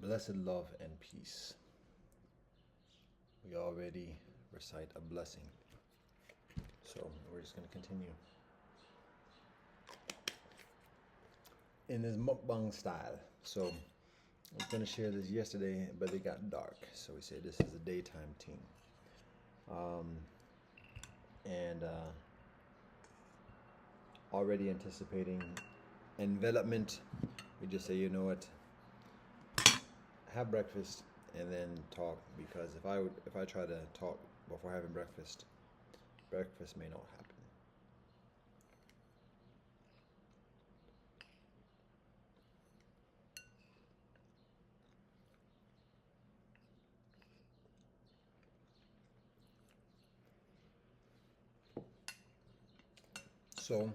Blessed love and peace. We already recite a blessing. So we're just going to continue in this mukbang style. So I was going to share this yesterday, but it got dark. So we said this is a daytime team. And already anticipating envelopment. We just say, you know what, have breakfast and then talk, because if I try to talk before having breakfast, breakfast may not happen. So,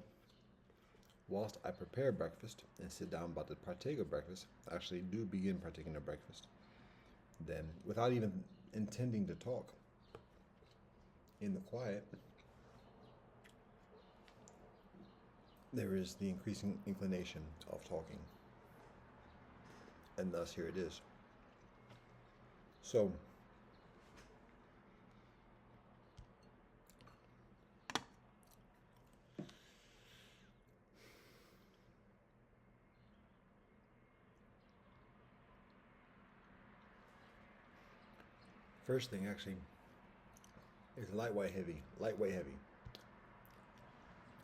whilst I prepare breakfast and sit down about to partake of breakfast, I actually do begin partaking of breakfast. Then, without even intending to talk, in the quiet, there is the increasing inclination of talking. And thus, here it is. So, first thing actually is lightweight heavy. Lightweight heavy.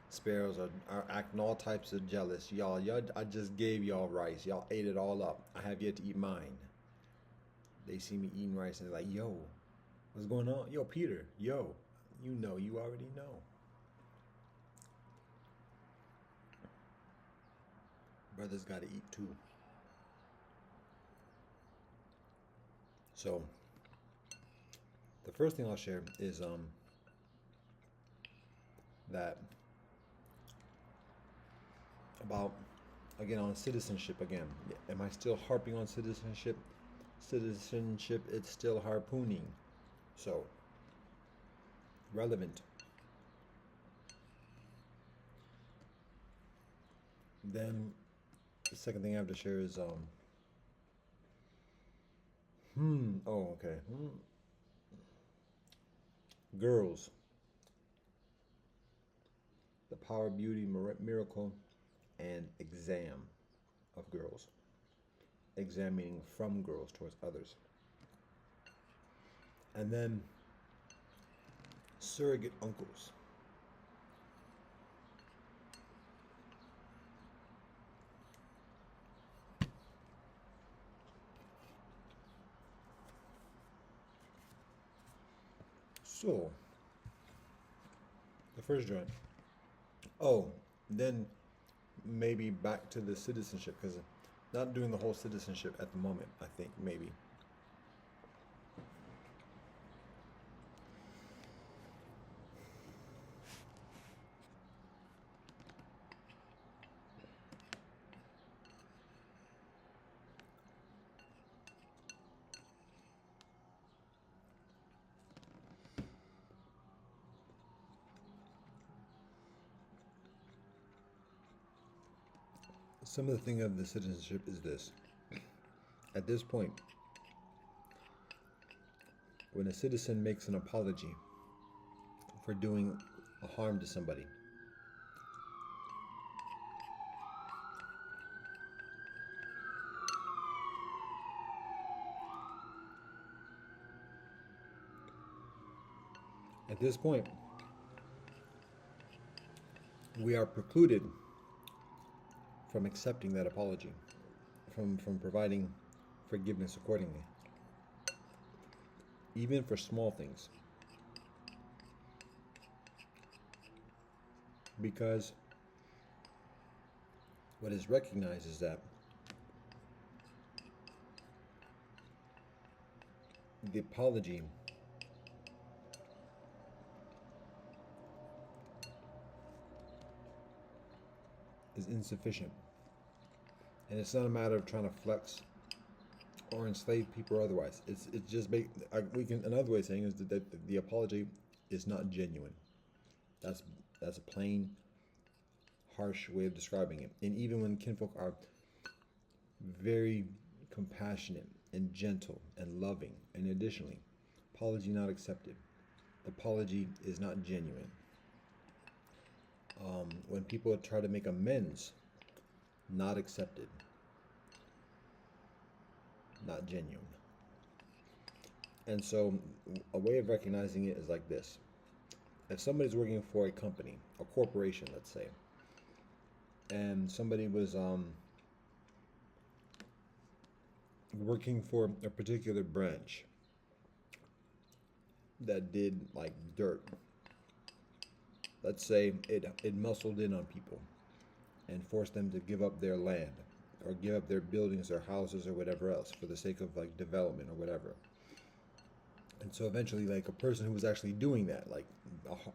Sparrows are acting all types of jealous. Y'all, I just gave y'all rice. Y'all ate it all up. I have yet to eat mine. They see me eating rice and they're like, yo, what's going on? Yo, Peter, yo, you already know. Brothers got to eat too. So, the first thing I'll share is that about, again, on citizenship again. Am I still harping on citizenship? Citizenship, it's still harpooning. So, relevant. Then the second thing I have to share is oh, okay. Girls. The power, beauty, miracle, and exam of girls. Exam meaning from girls towards others. And then surrogate uncles. So, the first joint. Oh, then maybe back to the citizenship, because not doing the whole citizenship at the moment, I think, maybe. Some of the thing of the citizenship is this. At this point, when a citizen makes an apology for doing a harm to somebody, at this point, we are precluded from accepting that apology, from providing forgiveness accordingly, even for small things. Because what is recognized is that the apology is insufficient. And it's not a matter of trying to flex or enslave people or otherwise. It's just we can, another way of saying is that the apology is not genuine. That's a plain, harsh way of describing it. And even when kinfolk are very compassionate and gentle and loving. And additionally, apology not accepted. The apology is not genuine. When people try to make amends, not accepted, not genuine. And so a way of recognizing it is like this. If somebody's working for a company, a corporation, let's say, and somebody was working for a particular branch that did like dirt. Let's say it muscled in on people and forced them to give up their land or give up their buildings or houses or whatever else for the sake of like development or whatever. And so eventually, like a person who was actually doing that, like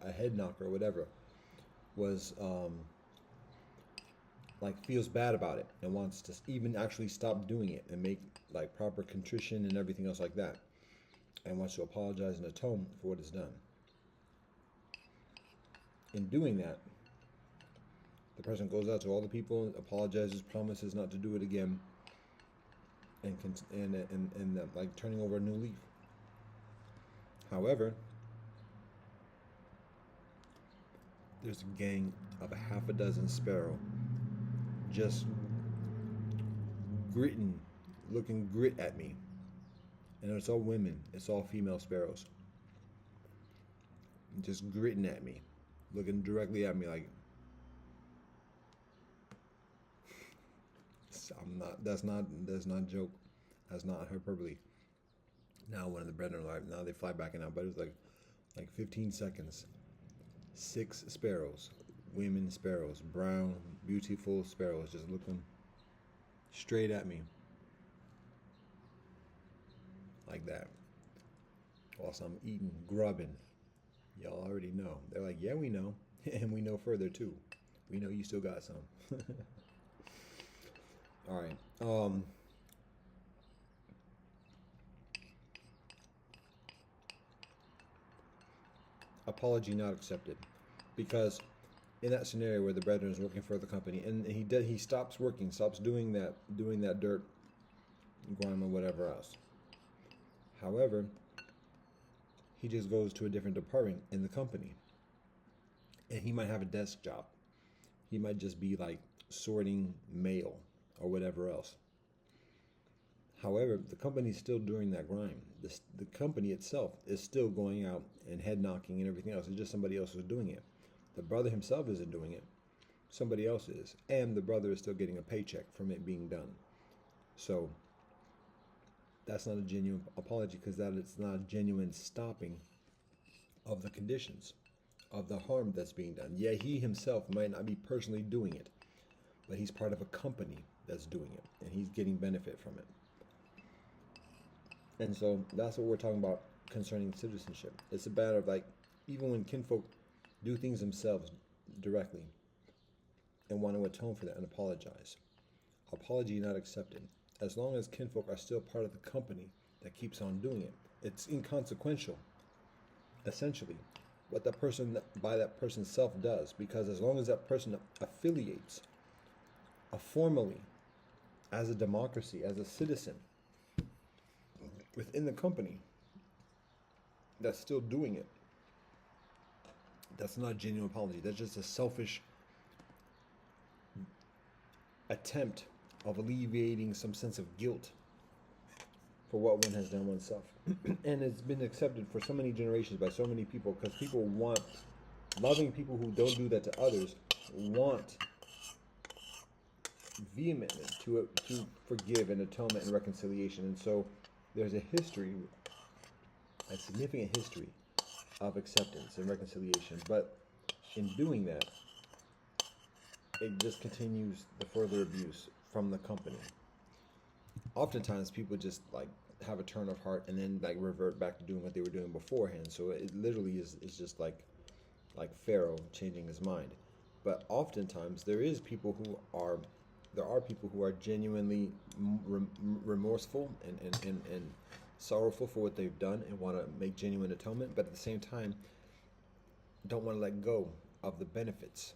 a head knocker or whatever, was like feels bad about it and wants to even actually stop doing it and make like proper contrition and everything else like that, and wants to apologize and atone for what is done. In doing that, the person goes out to all the people, apologizes, promises not to do it again, and like turning over a new leaf. However, there's a gang of a half a dozen sparrow just looking grit at me. And it's all women, it's all female sparrows. Just gritting at me, looking directly at me like, that's not a joke. That's not hyperbole. Now one of the brethren are like, now they fly back and out, but it was like 15 seconds. 6 sparrows, women sparrows, brown, beautiful sparrows, just looking straight at me. Like that. Whilst I'm eating, grubbing. Y'all already know. They're like, yeah, we know. And we know further too. We know you still got some. All right. Apology not accepted, because in that scenario where the brethren is working for the company and he stops doing that dirt, grime or whatever else. However, he just goes to a different department in the company, and he might have a desk job. He might just be like sorting mail or whatever else. However, the company is still doing that grime. The company itself is still going out and head knocking and everything else. It's just somebody else is doing it. The brother himself isn't doing it. Somebody else is. And the brother is still getting a paycheck from it being done. So that's not a genuine apology, because that it's not a genuine stopping of the conditions, of the harm that's being done. Yeah, he himself might not be personally doing it, but he's part of a company that's doing it, and he's getting benefit from it. And so that's what we're talking about concerning citizenship. It's a matter of like, even when kinfolk do things themselves directly and want to atone for that and apologize, apology not accepted. As long as kinfolk are still part of the company that keeps on doing it, it's inconsequential, essentially, what that person by that person's self does, because as long as that person affiliates formally as a democracy, as a citizen within the company that's still doing it, that's not a genuine apology. That's just a selfish attempt of alleviating some sense of guilt for what one has done oneself. And it's been accepted for so many generations by so many people, because people want, loving people who don't do that to others, want vehemently to forgive and atonement and reconciliation. And so there's a history, a significant history of acceptance and reconciliation. But in doing that, it just continues the further abuse from the company. Oftentimes people just like have a turn of heart and then like revert back to doing what they were doing beforehand. So it literally is just like Pharaoh changing his mind. But oftentimes there are people who are genuinely remorseful and sorrowful for what they've done and want to make genuine atonement, but at the same time don't want to let go of the benefits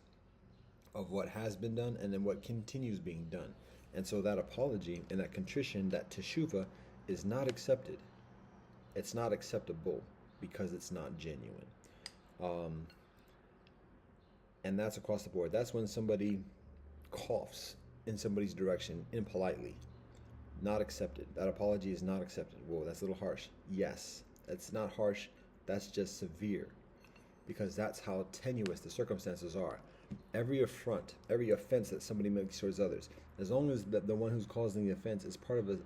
of what has been done and then what continues being done. And so that apology and that contrition, that teshuva, is not accepted. It's not acceptable because it's not genuine. Um, and that's across the board. That's when somebody coughs in somebody's direction impolitely. Not accepted. That apology is not accepted. Whoa, that's a little harsh. Yes, that's not harsh. That's just severe because that's how tenuous the circumstances are. Every affront, every offense that somebody makes towards others, as long as the one who's causing the offense is part of the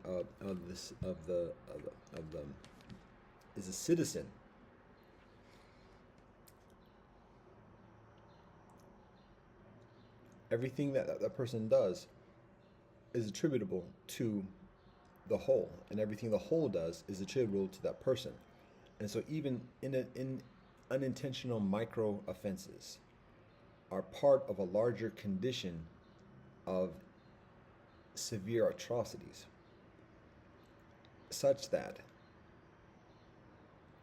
is a citizen, everything that person does is attributable to the whole, and everything the whole does is attributable to that person. And so even in unintentional micro offenses are part of a larger condition of severe atrocities, such that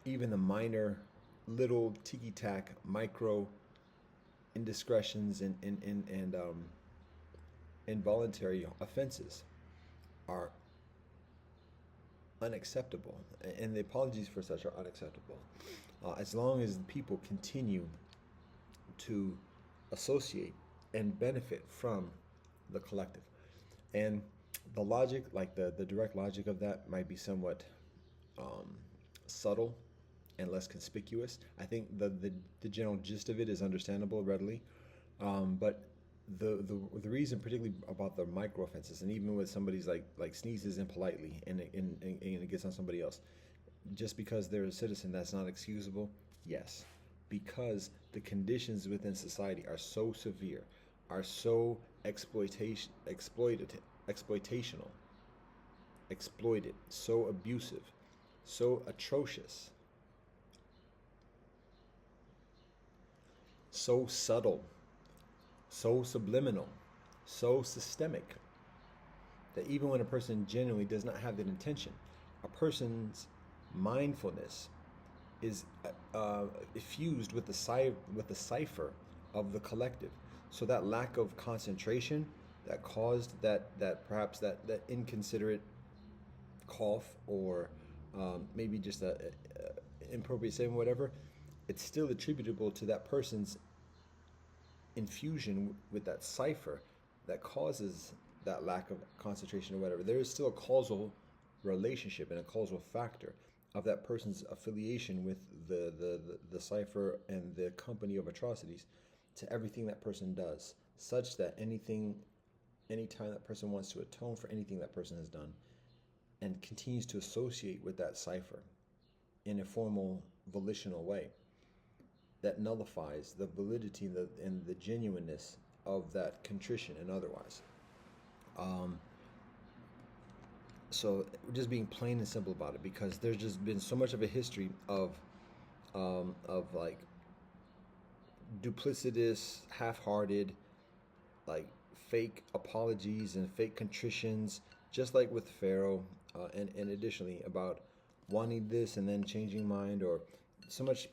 even the minor little ticky-tack micro indiscretions and involuntary offenses are unacceptable, and the apologies for such are unacceptable, as long as people continue to associate and benefit from the collective. And the logic, like the direct logic of that, might be somewhat subtle and less conspicuous. I think the general gist of it is understandable readily, but the reason, particularly about the micro offenses, and even with somebody's like sneezes impolitely and it gets on somebody else, just because they're a citizen, that's not excusable. Yes, because the conditions within society are so severe, are so exploitational, exploited, so abusive, so atrocious, so subtle, so subliminal, so systemic, that even when a person genuinely does not have that intention, a person's mindfulness is fused with the cipher of the collective. So that lack of concentration that caused that perhaps that inconsiderate cough, or maybe just a inappropriate statement, whatever, it's still attributable to that person's infusion with that cipher that causes that lack of concentration or whatever. There is still a causal relationship and a causal factor of that person's affiliation with the cipher and the company of atrocities to everything that person does, such that anytime that person wants to atone for anything that person has done and continues to associate with that cipher in a formal, volitional way, that nullifies the validity and the genuineness of that contrition and otherwise. So just being plain and simple about it, because there's just been so much of a history of like duplicitous, half-hearted, like fake apologies and fake contritions, just like with Pharaoh, and additionally about wanting this and then changing mind, or so much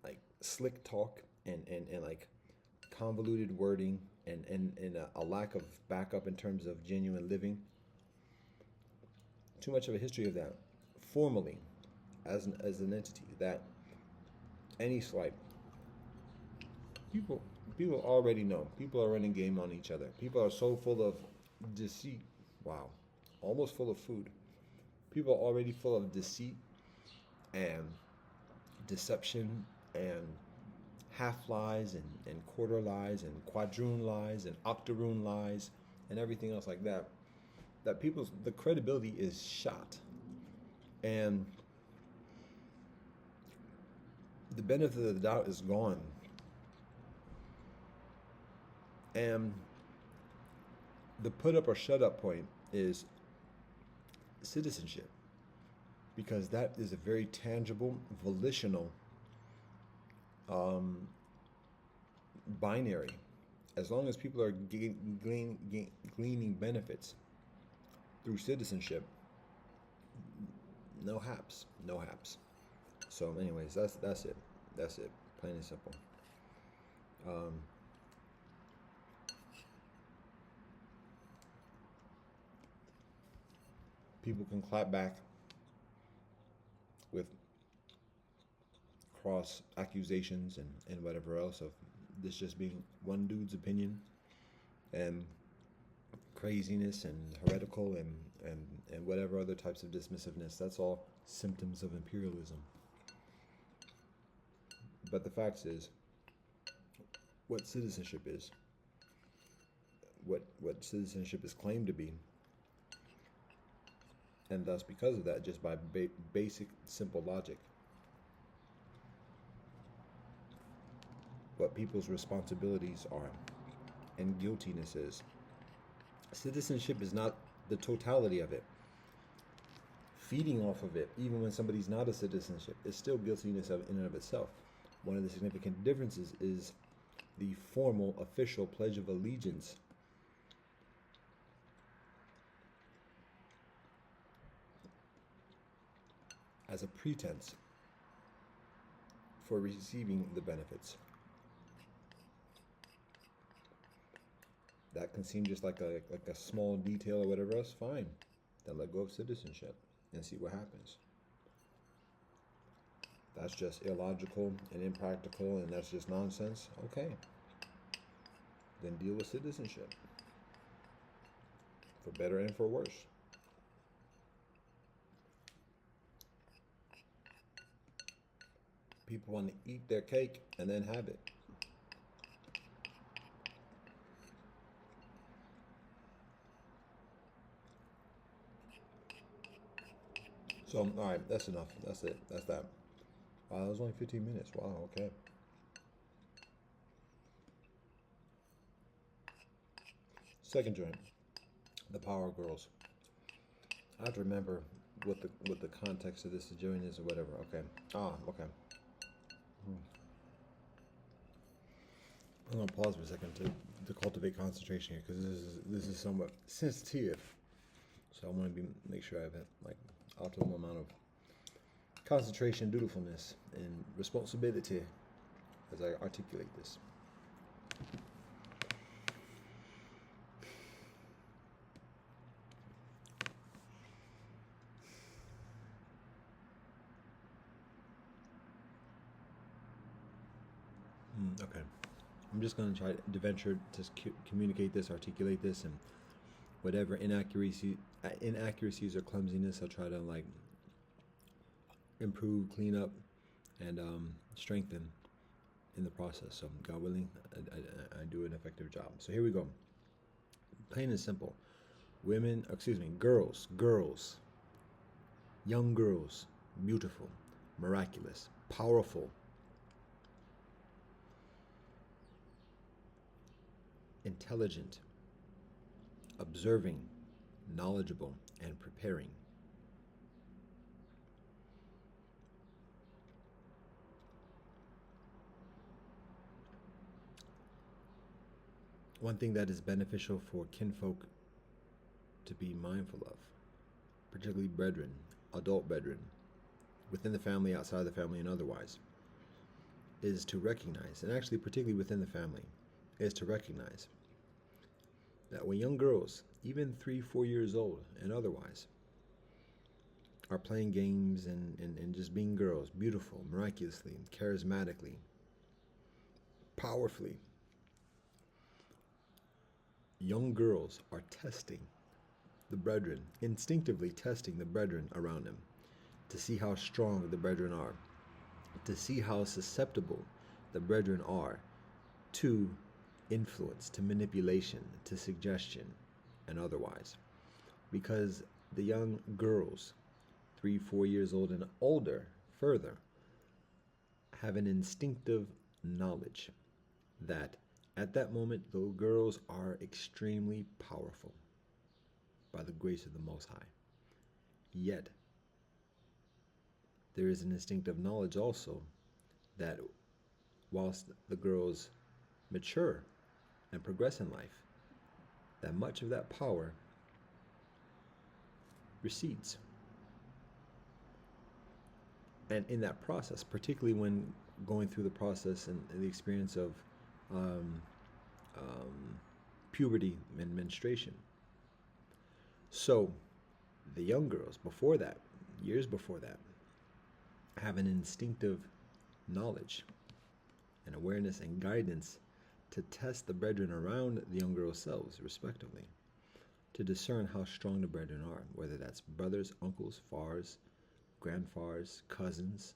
like slick talk and like convoluted wording and a lack of backup in terms of genuine living. Too much of a history of that formally as an entity, that any slight, people already know. People are running game on each other. People are so full of deceit. Wow. Almost full of food. People are already full of deceit and deception and half lies and quarter lies and quadroon lies and octoroon lies and everything else like that. That the credibility is shot. And the benefit of the doubt is gone. And the put up or shut up point is citizenship, because that is a very tangible, volitional binary. As long as people are gleaning benefits through citizenship, no haps. So anyways, that's it, plain and simple. people can clap back with cross accusations and whatever else of this just being one dude's opinion and craziness and heretical and whatever other types of dismissiveness. That's all symptoms of imperialism. But the fact is, what citizenship is, what citizenship is claimed to be, and thus because of that, just by basic simple logic, what people's responsibilities are and guiltiness is. Citizenship is not the totality of it. Feeding off of it, even when somebody's not a citizenship, is still guiltiness in and of itself. One of the significant differences is the formal, official Pledge of Allegiance as a pretense for receiving the benefits. That can seem just like a small detail or whatever else. Fine, then let go of citizenship and see what happens. That's just illogical and impractical, and that's just nonsense. Okay, then deal with citizenship, for better and for worse. People want to eat their cake and then have it. So, all right, that's enough. That's it. That's that. Wow, that was only 15 minutes. Wow, okay. Second joint, the Power Girls. I have to remember what the context of this joint is or whatever. Okay. Okay. I'm gonna pause for a second to cultivate concentration here because this is somewhat sensitive. So I want to make sure I have like optimal amount of concentration, dutifulness, and responsibility as I articulate this. Okay. I'm just going to try to venture to communicate this, articulate this, and whatever inaccuracies or clumsiness, I'll try to like improve, clean up, and strengthen in the process. So God willing, I do an effective job. So here we go. Plain and simple. Girls, young girls, beautiful, miraculous, powerful, intelligent, observing, knowledgeable, and preparing. One thing that is beneficial for kinfolk to be mindful of, particularly brethren, adult brethren, within the family, outside the family, and otherwise, is to recognize, and actually particularly within the family, is to recognize that when young girls, even 3-4 years old and otherwise, are playing games and just being girls, beautiful, miraculously, charismatically, powerfully, young girls are testing the brethren, instinctively testing the brethren around them to see how strong the brethren are, to see how susceptible the brethren are to influence, to manipulation, to suggestion, and otherwise. Because the young girls, 3-4 years old and older, further, have an instinctive knowledge that at that moment, those girls are extremely powerful by the grace of the Most High. Yet, there is an instinctive knowledge also that whilst the girls mature and progress in life, that much of that power recedes. And in that process, particularly when going through the process and the experience of puberty and menstruation. So, The young girls, before that, years before that, have an instinctive knowledge and awareness and guidance to test the brethren around the young girls' selves, respectively, to discern how strong the brethren are, whether that's brothers, uncles, fars, grandfathers, cousins,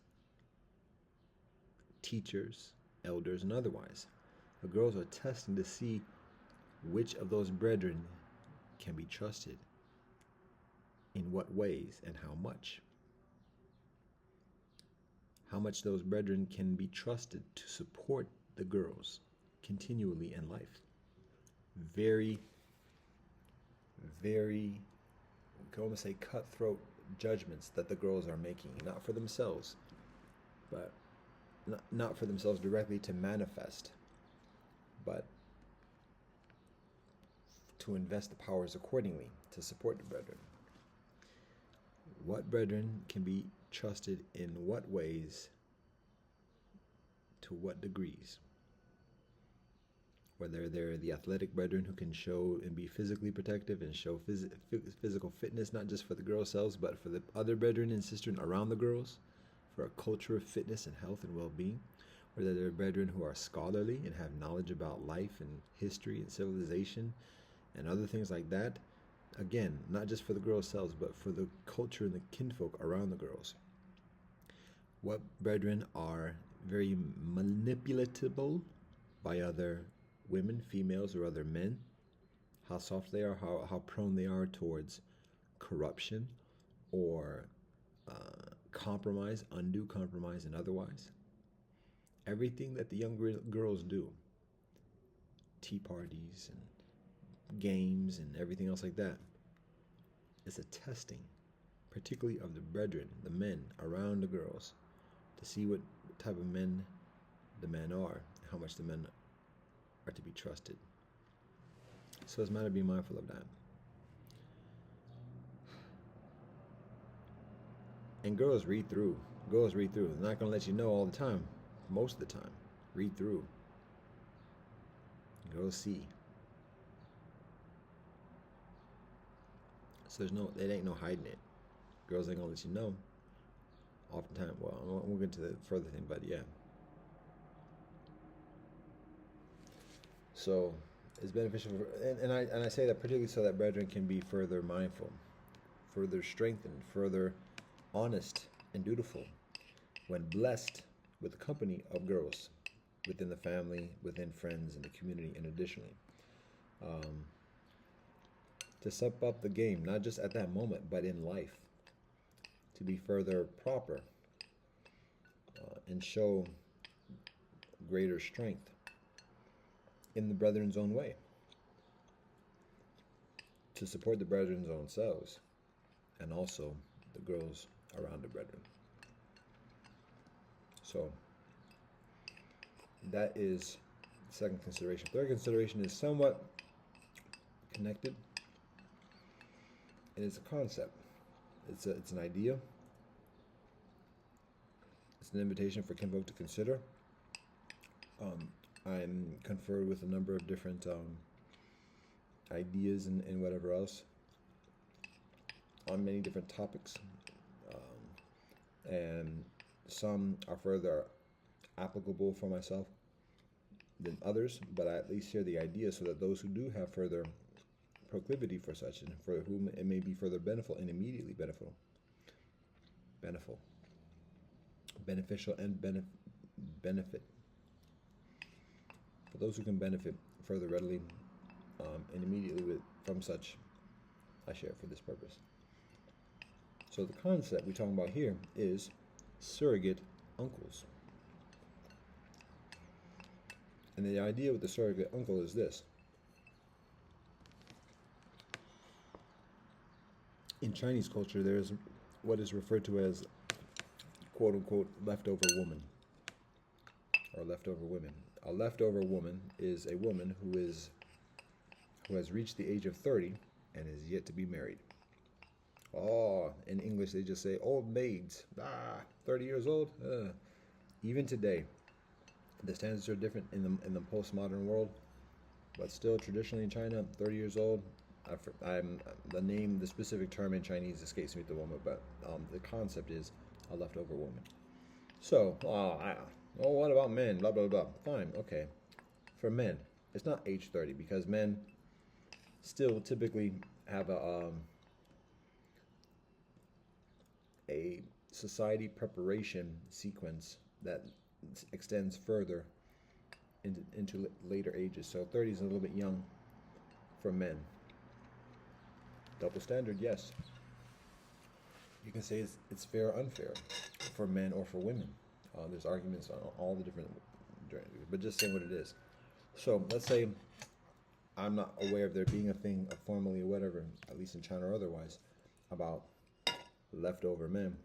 teachers, elders, and otherwise. The girls are testing to see which of those brethren can be trusted, in what ways, and how much. How much those brethren can be trusted to support the girls continually in life. Very, very, we can almost say cutthroat judgments that the girls are making, not for themselves, but not for themselves directly to manifest, but to invest the powers accordingly to support the brethren. What brethren can be trusted in what ways, to what degrees? Whether they're the athletic brethren who can show and be physically protective and show physical fitness, not just for the girls' selves, but for the other brethren and sisters around the girls, for a culture of fitness and health and well-being. Whether they're brethren who are scholarly and have knowledge about life and history and civilization and other things like that. Again, not just for the girls' selves, but for the culture and the kinfolk around the girls. What brethren are very manipulatable by other women, females, or other men. How soft they are, how prone they are towards corruption or compromise, undue compromise, and otherwise. Everything that the young girls do, tea parties and games and everything else like that, is a testing, particularly of the brethren, the men around the girls, to see what type of men the men are, and how much the men are to be trusted. So it's a matter of being mindful of that. And girls read through. Girls read through. They're not going to let you know all the time. Most of the time. Read through. Girls see. So it ain't no hiding it. Girls ain't going to let you know. Oftentimes, well, we'll get to the further thing, but yeah. So it's beneficial, and I say that particularly so that brethren can be further mindful, further strengthened, further honest and dutiful, when blessed with the company of girls within the family, within friends, in the community, and additionally, to step up the game, not just at that moment, but in life, to be further proper and show greater strength in the brethren's own way, to support the brethren's own selves, and also the girls around the brethren. So that is the second consideration. Third consideration is somewhat connected, and it's a concept. It's an idea. It's an invitation for kinfolk to consider. I'm conferred with a number of different ideas and whatever else on many different topics, and some are further applicable for myself than others, but I at least share the idea so that those who do have further proclivity for such, and for whom it may be further beneficial and immediately beneficial and benefit. For those who can benefit further readily and immediately from such, I share it for this purpose. So the concept we're talking about here is surrogate uncles. And the idea with the surrogate uncle is this. In Chinese culture, there's what is referred to as quote-unquote leftover woman or leftover women. A leftover woman is a woman who has reached the age of 30 and is yet to be married. Oh, in English they just say old maids. 30 years old. Even today, the standards are different in the postmodern world, but still traditionally in China, 30 years old, I'm the name, the specific term in Chinese escapes me at the moment, but the concept is a leftover woman. So, what about men? Blah blah blah. Fine, okay. For men, it's not age 30 because men still typically have a society preparation sequence that extends further into later ages. So 30 is a little bit young for men. Double standard, yes. You can say it's fair or unfair for men or for women. There's arguments on all the different, but just saying what it is. So let's say I'm not aware of there being a thing formally or whatever, at least in China or otherwise, about leftover men.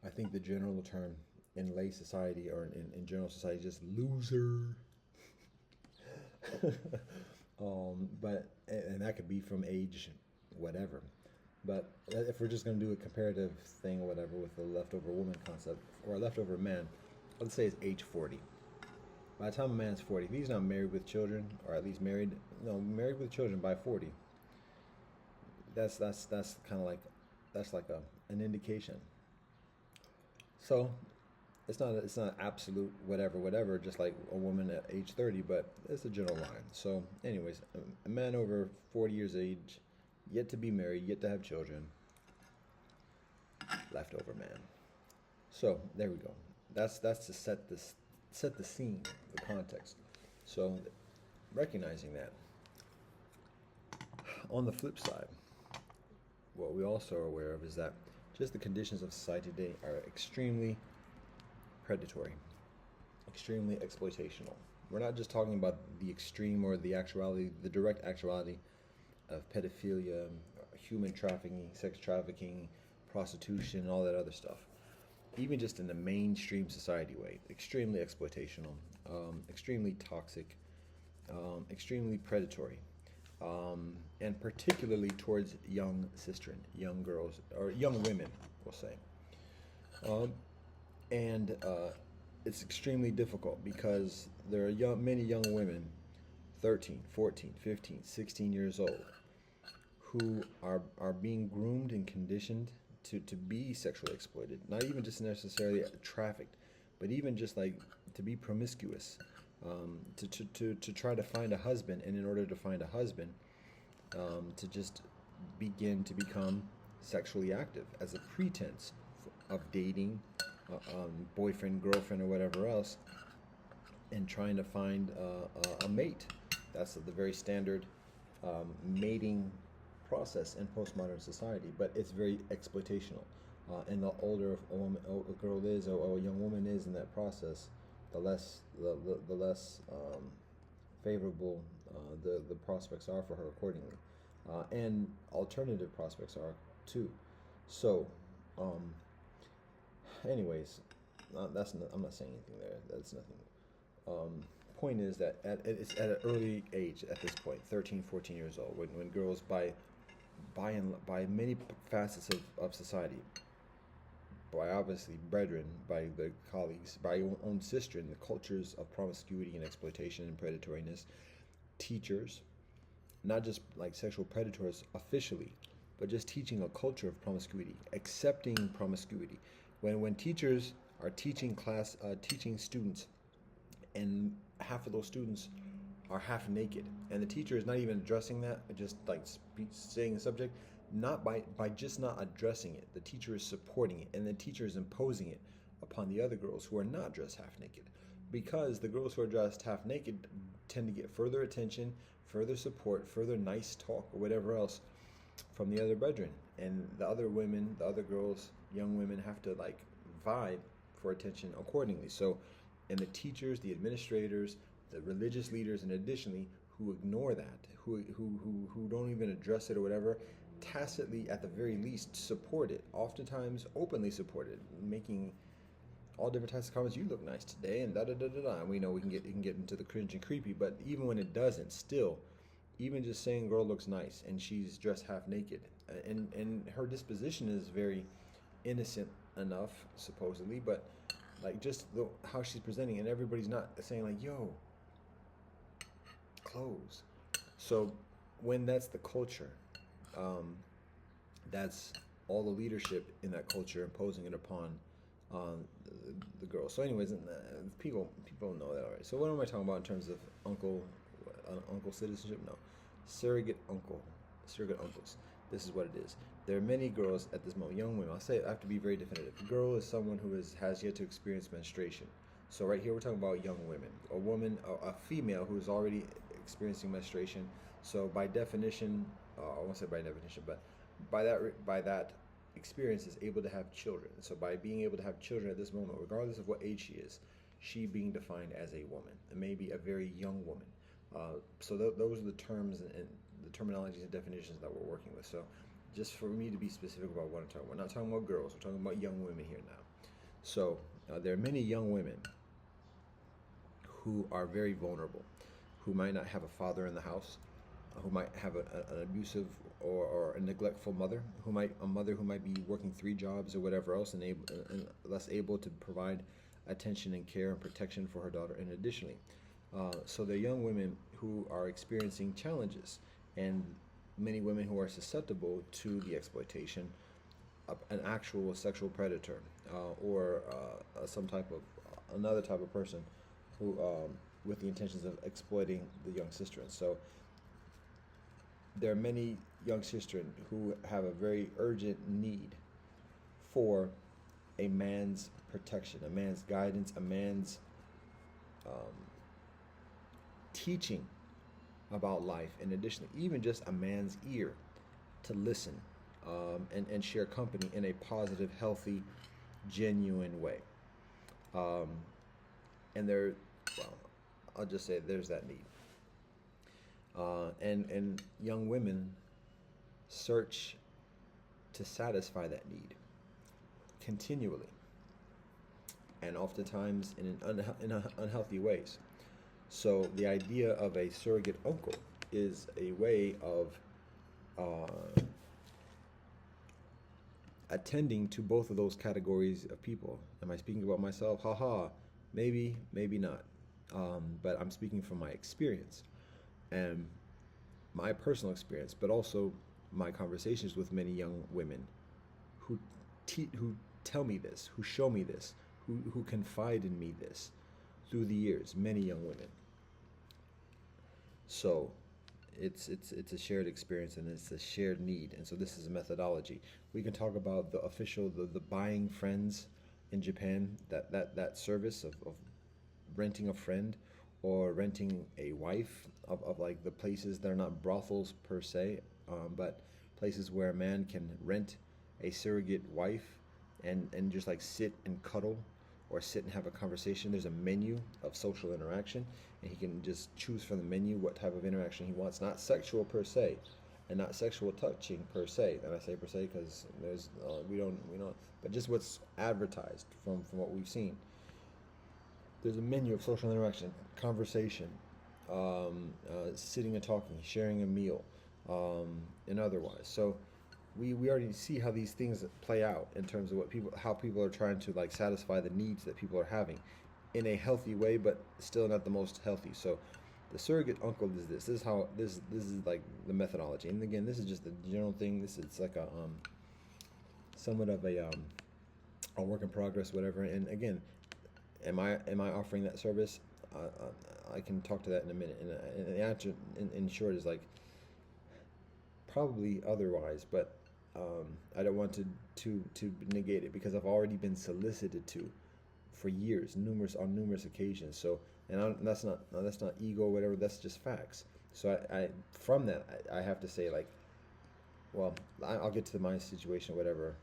I think the general term in lay society or in general society is just loser. But and that could be from age whatever. But if we're just going to do a comparative thing or whatever with the leftover woman concept or a leftover man, let's say it's age 40. By the time a man's 40, if he's not married with children, or at least married with children by 40, that's kind of like an indication. So it's not absolute whatever, just like a woman at age 30, but it's a general line. So, anyways, a man over 40 years of age, yet to be married, yet to have children, leftover man. So there we go. That's to set the scene, the context. So recognizing that. On the flip side, what we also are aware of is that just the conditions of society today are extremely predatory, extremely exploitational. We're not just talking about the extreme or the actuality, the direct actuality of pedophilia, human trafficking, sex trafficking, prostitution, and all that other stuff. Even just in the mainstream society way, extremely exploitational, extremely toxic, extremely predatory, and particularly towards young sistren, young girls, or young women, we'll say. And it's extremely difficult because there are many young women, 13, 14, 15, 16 years old, who are being groomed and conditioned to be sexually exploited. Not even just necessarily trafficked, but even just like to be promiscuous, to try to find a husband, and in order to find a husband, to just begin to become sexually active as a pretense of dating, boyfriend, girlfriend, or whatever else, and trying to find a mate. That's the very standard mating process in postmodern society, but it's very exploitational. And the older a girl is, or a young woman is in that process, the less favorable the prospects are for her accordingly, and alternative prospects are too. So, anyways, I'm not saying anything there. That's nothing. Point is that it's at an early age at this point, 13, 14 years old, when girls by many facets of society, by obviously brethren, by the colleagues, by your own sister, in the cultures of promiscuity and exploitation and predatoriness, teachers, not just like sexual predators officially, but just teaching a culture of promiscuity, accepting promiscuity. When teachers are teaching students, and half of those students are half naked, and the teacher is not even addressing that, just like saying the subject, not by just not addressing it, the teacher is supporting it, and the teacher is imposing it upon the other girls who are not dressed half naked, because the girls who are dressed half naked tend to get further attention, further support, further nice talk, or whatever else from the other brethren, and the other women, the other girls, young women, have to like vie for attention accordingly. So, and the teachers, the administrators, the religious leaders, and additionally, who ignore that, who don't even address it or whatever, tacitly at the very least support it, oftentimes openly support it, making all different types of comments. You look nice today, and da da da da da. And we know it can get into the cringe and creepy, but even when it doesn't, still, even just saying girl looks nice and she's dressed half naked, and her disposition is very innocent enough supposedly, but like just how she's presenting, and everybody's not saying like, yo, clothes. So when that's the culture, um, that's all the leadership in that culture imposing it upon the girls. So, anyways, people know that already. So, what am I talking about in terms of uncle citizenship? No, surrogate uncle, surrogate uncles. This is what it is. There are many girls at this moment, young women. I'll say I have to be very definitive. A girl is someone who has yet to experience menstruation. So right here we're talking about young women, a woman, a female who is already experiencing menstruation. So by definition, I won't say by definition, but by that experience is able to have children. So by being able to have children at this moment, regardless of what age she is, she being defined as a woman, and maybe a very young woman. Those are the terms and the terminologies and definitions that we're working with. So just for me to be specific about what I'm talking about, we're not talking about girls, we're talking about young women here now. So there are many young women who are very vulnerable, who might not have a father in the house, who might have an abusive or a neglectful mother, a mother who might be working three jobs or whatever else, and less able to provide attention and care and protection for her daughter. And additionally, so they're young women who are experiencing challenges, and many women who are susceptible to the exploitation of an actual sexual predator, or some type of another type of person who, with the intentions of exploiting the young sister. And so there are many young sisters who have a very urgent need for a man's protection, a man's guidance, a man's um, teaching about life, and additionally, even just a man's ear to listen, and share company in a positive, healthy, genuine way. Um, and there, well, I'll just say there's that need. And young women search to satisfy that need continually, and oftentimes in unhealthy ways. So the idea of a surrogate uncle is a way of uh, attending to both of those categories of people. Am I speaking about myself? Haha, maybe, maybe not. But I'm speaking from my experience and my personal experience, but also my conversations with many young women who who tell me this, who show me this, who confide in me this through the years. Many young women. So it's a shared experience, and it's a shared need. And so this is a methodology. We can talk about the buying friends in Japan, that service of renting a friend or renting a wife, of like the places that are not brothels per se, but places where a man can rent a surrogate wife, and just like sit and cuddle or sit and have a conversation. There's a menu of social interaction, and he can just choose from the menu what type of interaction he wants, not sexual per se, and not sexual touching per se. And I say per se because there's we don't, but just what's advertised from what we've seen. There's a menu of social interaction, conversation, sitting and talking, sharing a meal, and otherwise. So we already see how these things play out in terms of how people are trying to like satisfy the needs that people are having in a healthy way, but still not the most healthy. So the surrogate uncle is this. This is like the methodology. And again, this is just the general thing. It's like a somewhat of a work in progress, whatever. And again, am I offering that service? I can talk to that in a minute. And the answer in short is like probably otherwise, but I don't want to negate it, because I've already been solicited to for years, on numerous occasions. So, and that's not ego or whatever. That's just facts. So I from that I have to say, like, well, I'll get to my situation, whatever,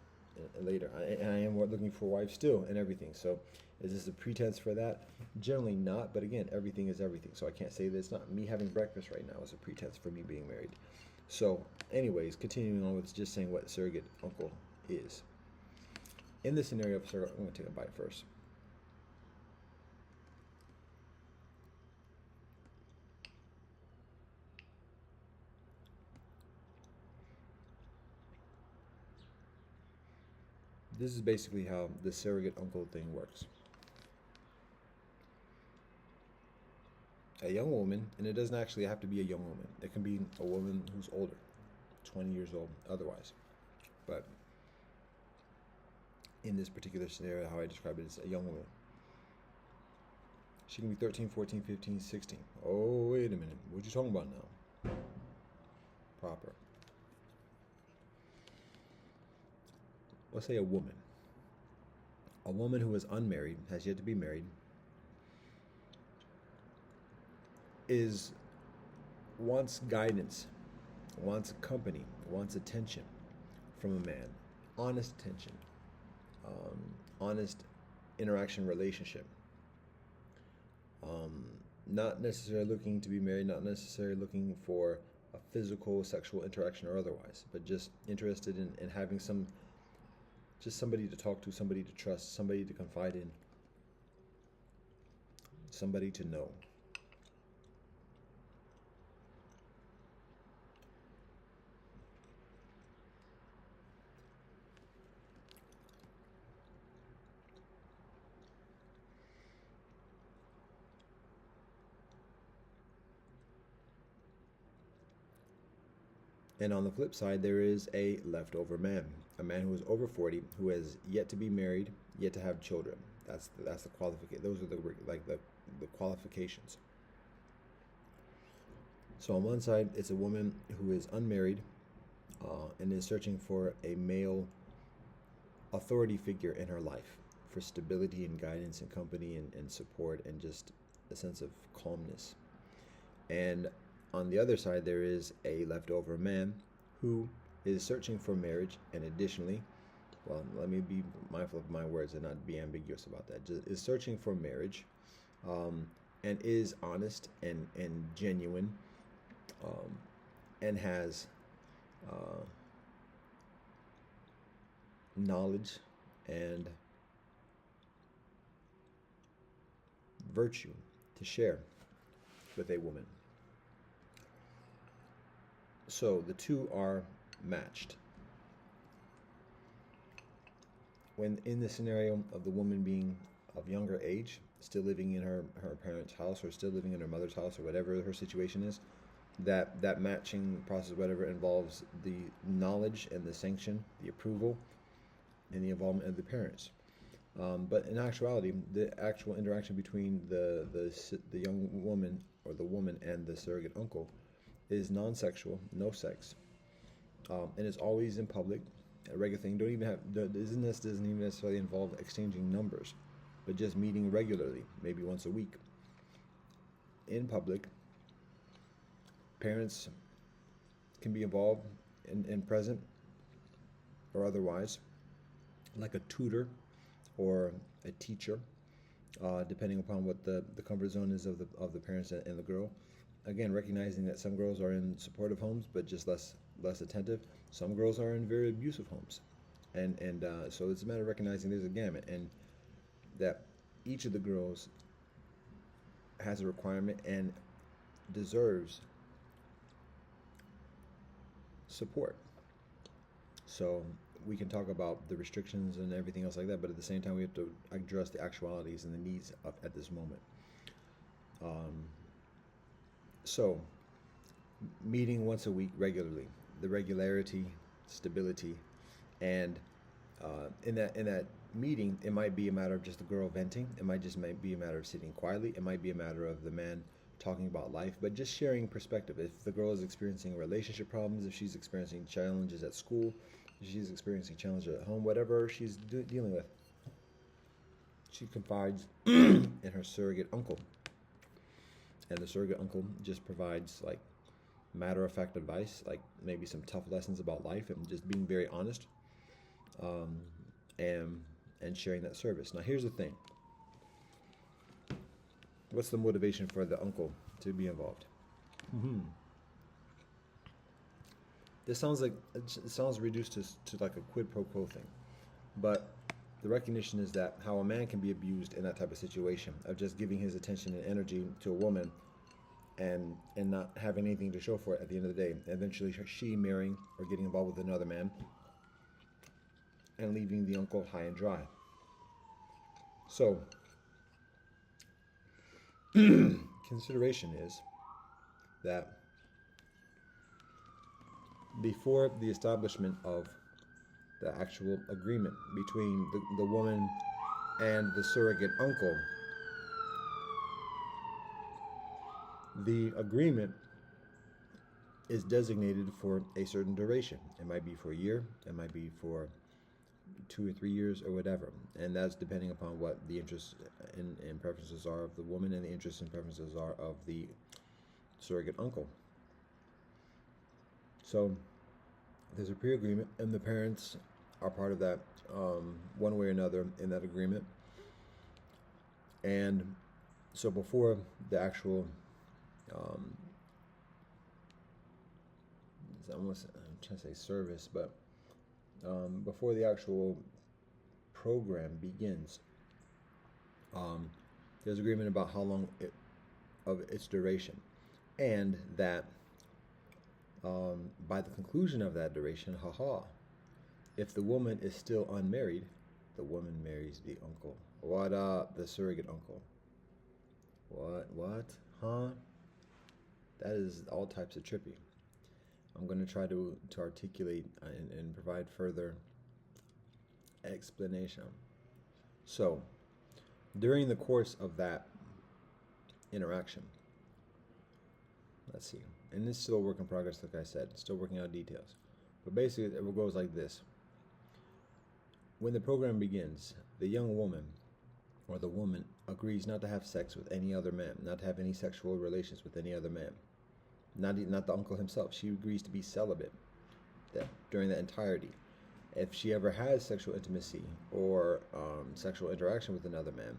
later. And I am looking for a wife still and everything. So is this a pretense for that? Generally not. But again, everything is everything. So I can't say that it's not. Me having breakfast right now is a pretense for me being married. So anyways, continuing on with just saying what surrogate uncle is. In this scenario of surrogate, I'm going to take a bite first. This is basically how the surrogate uncle thing works. a young woman, and it doesn't actually have to be a young woman. It can be a woman who's older, 20 years old, otherwise. But in this particular scenario, how I describe it is a young woman. She can be 13, 14, 15, 16. Oh, wait a minute. What you talking about now? Proper. Let's say a woman. A woman who is unmarried, has yet to be married, wants guidance, wants company, wants attention from a man. Honest attention. Honest interaction relationship. Not necessarily looking to be married, not necessarily looking for a physical, sexual interaction or otherwise, but just interested in having just somebody to talk to, somebody to trust, somebody to confide in, somebody to know. And on the flip side, there is a leftover man, a man who is over 40, who has yet to be married, yet to have children. That's the qualification. Those are the qualifications. So on one side, it's a woman who is unmarried and is searching for a male authority figure in her life for stability and guidance and company and support and just a sense of calmness. And on the other side, there is a leftover man who is searching for marriage, and additionally, well, let me be mindful of my words and not be ambiguous about that, just is searching for marriage, and is honest and genuine, and has knowledge and virtue to share with a woman. So the two are matched. When in the scenario of the woman being of younger age, still living in her parents' house or still living in her mother's house or whatever her situation is, that matching process, whatever, involves the knowledge and the sanction, the approval, and the involvement of the parents. But in actuality, the actual interaction between the young woman or the woman and the surrogate uncle is non-sexual, no sex, and it's always in public, a regular thing. This doesn't even necessarily involve exchanging numbers, but just meeting regularly, maybe once a week, in public. Parents can be involved and present or otherwise, like a tutor or a teacher, depending upon what the comfort zone is of the parents and the girl. Again, recognizing that some girls are in supportive homes, but just less attentive. Some girls are in very abusive homes, and so it's a matter of recognizing there's a gamut, and that each of the girls has a requirement and deserves support. So we can talk about the restrictions and everything else like that, but at the same time, we have to address the actualities and the needs at this moment. So, meeting once a week regularly, the regularity, stability, and in that meeting, it might be a matter of just the girl venting. It might be a matter of sitting quietly. It might be a matter of the man talking about life, but just sharing perspective. If the girl is experiencing relationship problems, if she's experiencing challenges at school, if she's experiencing challenges at home, whatever she's dealing with, she confides in her surrogate uncle. And the surrogate uncle just provides like matter-of-fact advice, like maybe some tough lessons about life, and just being very honest, and sharing that service. Now, here's the thing: what's the motivation for the uncle to be involved? This sounds reduced to like a quid pro quo thing, but the recognition is that how a man can be abused in that type of situation of just giving his attention and energy to a woman and not having anything to show for it at the end of the day. Eventually she marrying or getting involved with another man and leaving the uncle high and dry. So consideration is that before the establishment of the actual agreement between the woman and the surrogate uncle, the agreement is designated for a certain duration. It might be for a year, it might be for 2 or 3 years, or whatever. And that's depending upon what the interests and preferences are of the woman and the interests and preferences are of the surrogate uncle. So there's a pre-agreement, and the parents are part of that one way or another in that agreement. And so before the actual I'm trying to say service, but before the actual program begins, there's agreement about how long of its duration, and that by the conclusion of that duration, if the woman is still unmarried, the woman marries the uncle. What up, the surrogate uncle? What? Huh? That is all types of trippy. I'm going to try to articulate and provide further explanation. So, during the course of that interaction, let's see, and this is still a work in progress, like I said, still working out details. But basically, it goes like this. When the program begins, the young woman or the woman agrees not to have sex with any other man, not to have any sexual relations with any other man. Not the uncle himself. She agrees to be celibate during the entirety. If she ever has sexual intimacy or sexual interaction with another man,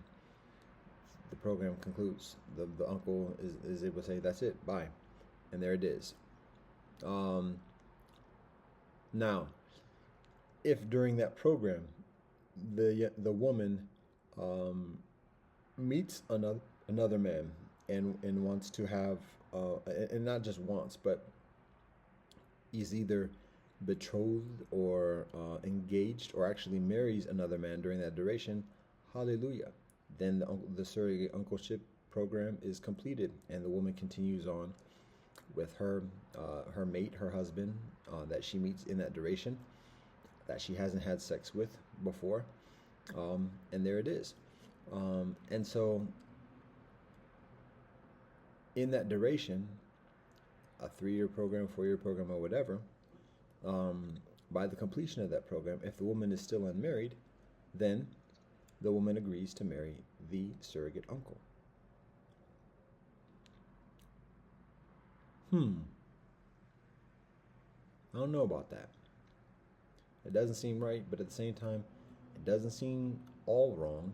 the program concludes. The uncle is able to say, that's it, bye. And there it is. Now, if during that program the woman meets another man and wants to have and not just wants, but is either betrothed or engaged or actually marries another man during that duration, hallelujah. Then the surrogate uncleship program is completed, and the woman continues on with her mate, her husband, that she meets in that duration, that she hasn't had sex with before, and there it is. And so in that duration, a 3-year program, 4-year program, or whatever, by the completion of that program, if the woman is still unmarried, then the woman agrees to marry the surrogate uncle. I don't know about that. It doesn't seem right, but at the same time, it doesn't seem all wrong,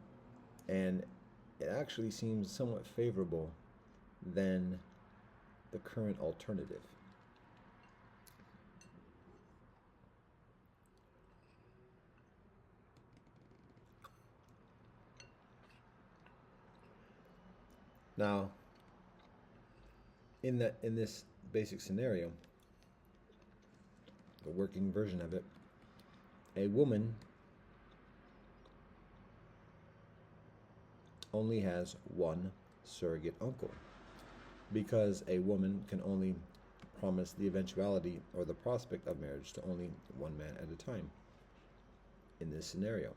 and it actually seems somewhat favorable than the current alternative. Now, in this basic scenario, the working version of it, a woman only has one surrogate uncle, because a woman can only promise the eventuality or the prospect of marriage to only one man at a time in this scenario.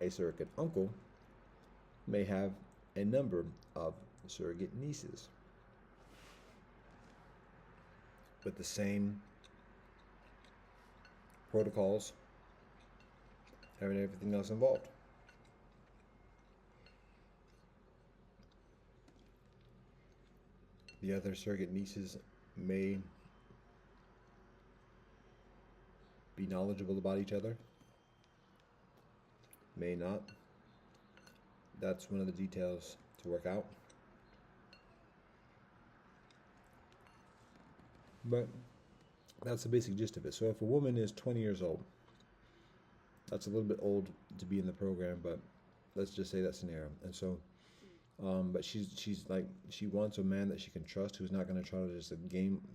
A surrogate uncle may have a number of surrogate nieces with the same protocols, having everything else involved. The other surrogate nieces may be knowledgeable about each other, may not. That's one of the details to work out. But that's the basic gist of it. So if a woman is 20 years old, that's a little bit old to be in the program, but let's just say that scenario. And so, but she's like, she wants a man that she can trust, who's not going to try to just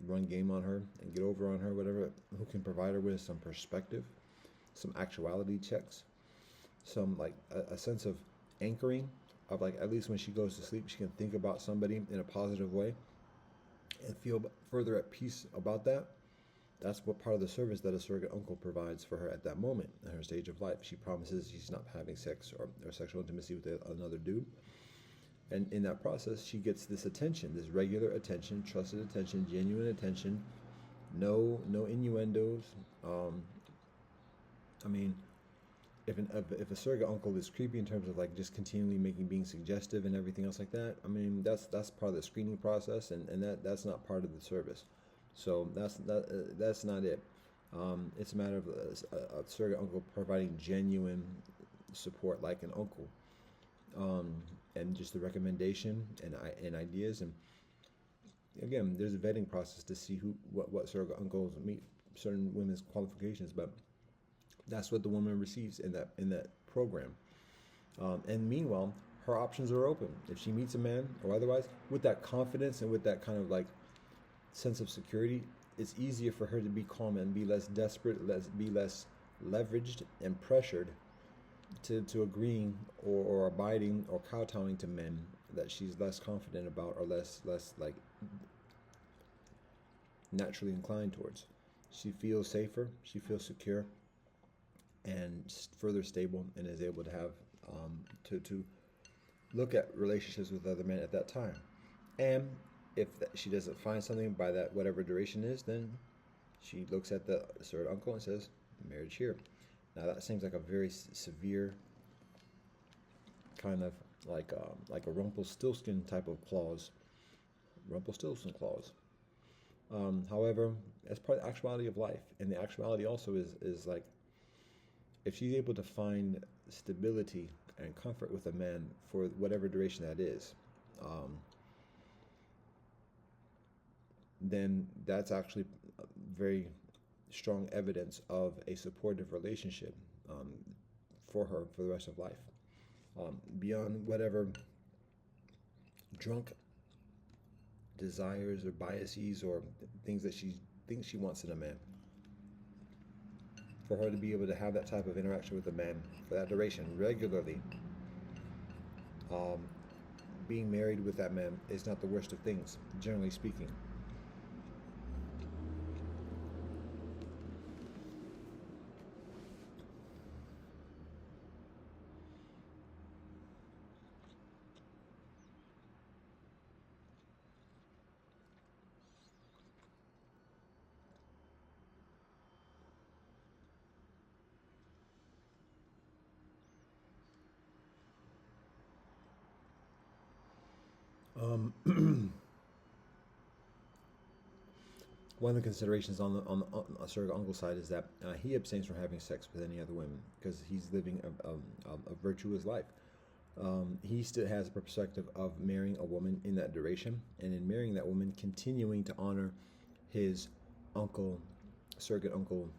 run game on her and get over on her, whatever, who can provide her with some perspective, some actuality checks, some like a sense of anchoring of like at least when she goes to sleep, she can think about somebody in a positive way and feel further at peace about that. That's what part of the service that a surrogate uncle provides for her at that moment in her stage of life. She promises she's not having sex or sexual intimacy with another dude. And in that process, she gets this attention, this regular attention, trusted attention, genuine attention, no innuendos. I mean, if a surrogate uncle is creepy in terms of like just continually being suggestive and everything else like that, I mean that's part of the screening process, and that's not part of the service. So that's not it. It's a matter of a surrogate uncle providing genuine support like an uncle, and just the recommendation and ideas. And again, there's a vetting process to see what surrogate uncles meet certain women's qualifications, but that's what the woman receives in that program. And meanwhile, her options are open. If she meets a man or otherwise, with that confidence and with that kind of like sense of security, it's easier for her to be calm and be less desperate, be less leveraged and pressured to agreeing or abiding or kowtowing to men that she's less confident about or less like naturally inclined towards. She feels safer, she feels secure, and further stable, and is able to have to look at relationships with other men at that time. And if she doesn't find something by that whatever duration is, then she looks at the surrogate uncle and says, marriage here. Now that seems like a very severe kind of like a Rumpelstiltskin type of clause. Rumpelstiltskin clause. However, as part of the actuality of life, and the actuality also is like, if she's able to find stability and comfort with a man for whatever duration that is, then that's actually very strong evidence of a supportive relationship for her for the rest of life, beyond whatever drunk desires or biases or things that she thinks she wants in a man. For her to be able to have that type of interaction with a man for that duration regularly, being married with that man is not the worst of things, generally speaking. One of the considerations on the surrogate uncle side is that he abstains from having sex with any other women because he's living a virtuous life. He still has a perspective of marrying a woman in that duration, and in marrying that woman, continuing to honor his surrogate uncle